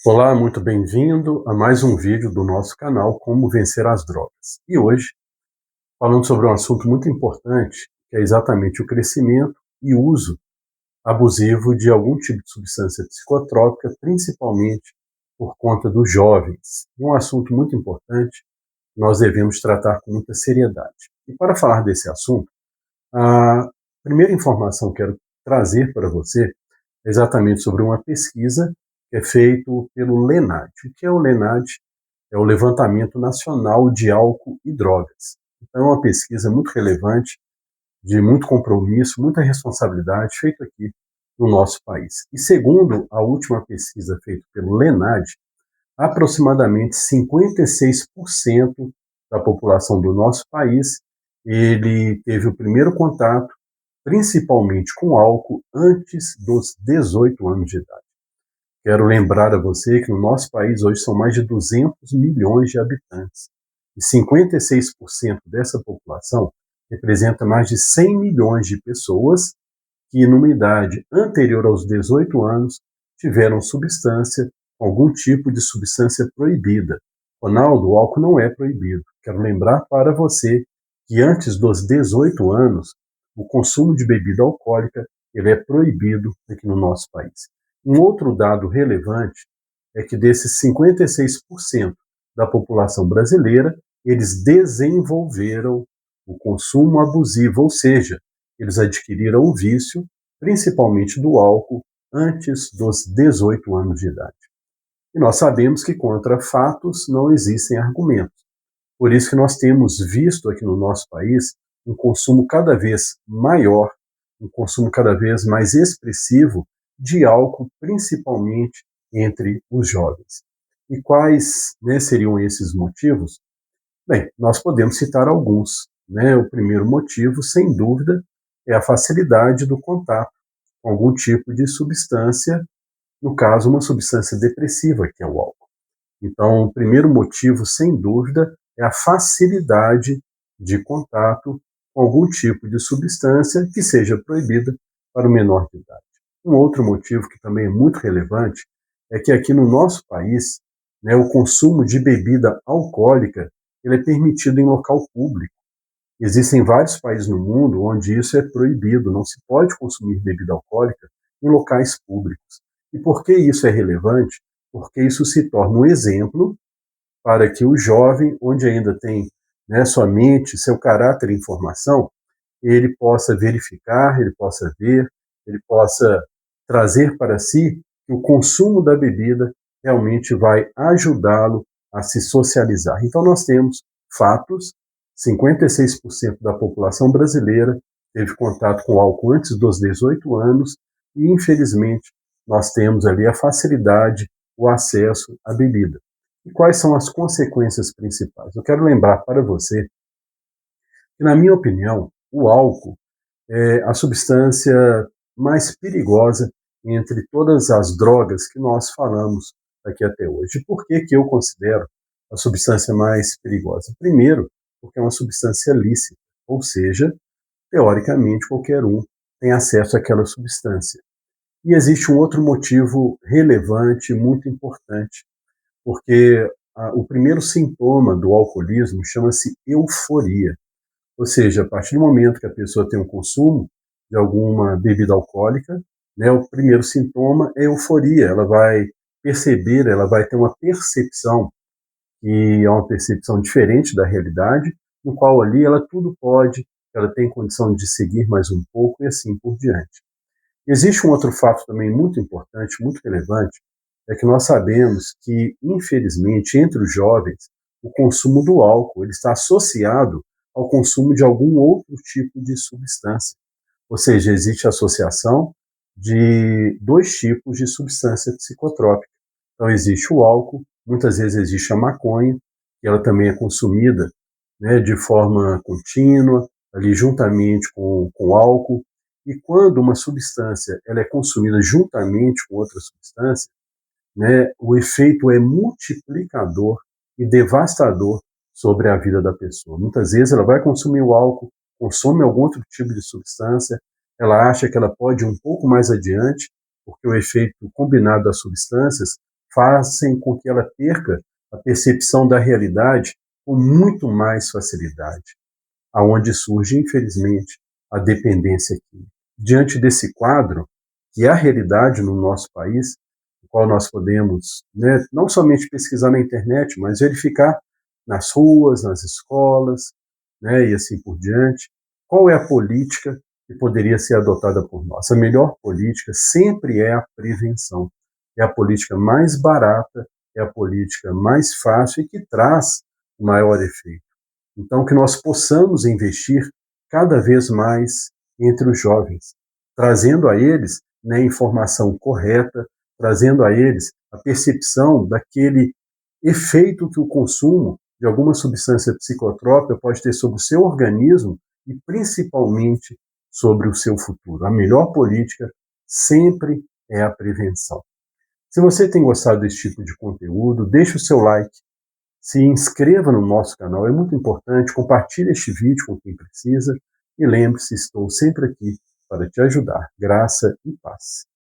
Olá, muito bem-vindo a mais um vídeo do nosso canal Como Vencer as Drogas. E hoje, falando sobre um assunto muito importante, que é exatamente o crescimento e uso abusivo de algum tipo de substância psicotrópica, principalmente por conta dos jovens. Um assunto muito importante, nós devemos tratar com muita seriedade. E para falar desse assunto, a primeira informação que quero trazer para você é exatamente sobre uma pesquisa que é feita pelo LENAD. O que é o LENAD? É o Levantamento Nacional de Álcool e Drogas. Então, é uma pesquisa muito relevante, de muito compromisso, muita responsabilidade, feita aqui no nosso país. E segundo a última pesquisa feita pelo LENAD, aproximadamente 56% da população do nosso país ele teve o primeiro contato, principalmente com álcool, antes dos 18 anos de idade. Quero lembrar a você que no nosso país hoje são mais de 200 milhões de habitantes. E 56% dessa população representa mais de 100 milhões de pessoas que, numa idade anterior aos 18 anos, tiveram substância, algum tipo de substância proibida. Ronaldo, o álcool não é proibido. Quero lembrar para você que antes dos 18 anos, o consumo de bebida alcoólica ele é proibido aqui no nosso país. Um outro dado relevante é que desses 56% da população brasileira, eles desenvolveram o consumo abusivo, ou seja, eles adquiriram o vício, principalmente do álcool, antes dos 18 anos de idade. E nós sabemos que contra fatos não existem argumentos. Por isso que nós temos visto aqui no nosso país um consumo cada vez maior, um consumo cada vez mais expressivo de álcool, principalmente entre os jovens. E quais, seriam esses motivos? Bem, nós podemos citar alguns. O primeiro motivo, sem dúvida, é a facilidade do contato com algum tipo de substância, no caso, uma substância depressiva, que é o álcool. Então, o primeiro motivo, sem dúvida, é a facilidade de contato com algum tipo de substância que seja proibida para o menor de idade. Um outro motivo que também é muito relevante é que aqui no nosso país, o consumo de bebida alcoólica ele é permitido em local público. Existem vários países no mundo onde isso é proibido, não se pode consumir bebida alcoólica em locais públicos. E por que isso é relevante? Porque isso se torna um exemplo para que o jovem, onde ainda tem sua mente, seu caráter em formação, ele possa verificar, ele possa ver, ele possa trazer para si que o consumo da bebida realmente vai ajudá-lo a se socializar. Então nós temos fatos, 56% da população brasileira teve contato com álcool antes dos 18 anos e, infelizmente, nós temos ali a facilidade, o acesso à bebida. E quais são as consequências principais? Eu quero lembrar para você que, na minha opinião, o álcool é a substância mais perigosa entre todas as drogas que nós falamos aqui até hoje. Por que que eu considero a substância mais perigosa? Primeiro, porque é uma substância lícita, ou seja, teoricamente qualquer um tem acesso àquela substância. E existe um outro motivo relevante, muito importante, porque o primeiro sintoma do alcoolismo chama-se euforia. Ou seja, a partir do momento que a pessoa tem um consumo de alguma bebida alcoólica, o primeiro sintoma é euforia. Ela vai perceber, ela vai ter uma percepção que é uma percepção diferente da realidade, no qual ali ela tudo pode, ela tem condição de seguir mais um pouco e assim por diante. Existe um outro fato também muito importante, muito relevante, é que nós sabemos que, infelizmente, entre os jovens, o consumo do álcool ele está associado ao consumo de algum outro tipo de substância. Ou seja, existe associação de dois tipos de substância psicotrópica. Então, existe o álcool, muitas vezes existe a maconha, que ela também é consumida de forma contínua, ali juntamente com álcool. E quando uma substância ela é consumida juntamente com outra substância, o efeito é multiplicador e devastador sobre a vida da pessoa. Muitas vezes ela vai consumir o álcool, consome algum outro tipo de substância, ela acha que ela pode ir um pouco mais adiante, porque o efeito combinado das substâncias fazem com que ela perca a percepção da realidade com muito mais facilidade, aonde surge, infelizmente, a dependência química. Diante desse quadro, que é a realidade no nosso país, o qual nós podemos, né, não somente pesquisar na internet, mas verificar nas ruas, nas escolas, né, e assim por diante, qual é a política que poderia ser adotada por nós. A melhor política sempre é a prevenção. É a política mais barata, é a política mais fácil e que traz o maior efeito. Então, que nós possamos investir cada vez mais entre os jovens, trazendo a eles, né, informação correta, trazendo a eles a percepção daquele efeito que o consumo de alguma substância psicotrópica pode ter sobre o seu organismo e principalmente sobre o seu futuro. A melhor política sempre é a prevenção. Se você tem gostado desse tipo de conteúdo, deixe o seu like, se inscreva no nosso canal, é muito importante, compartilhe este vídeo com quem precisa e lembre-se, estou sempre aqui para te ajudar. Graça e paz.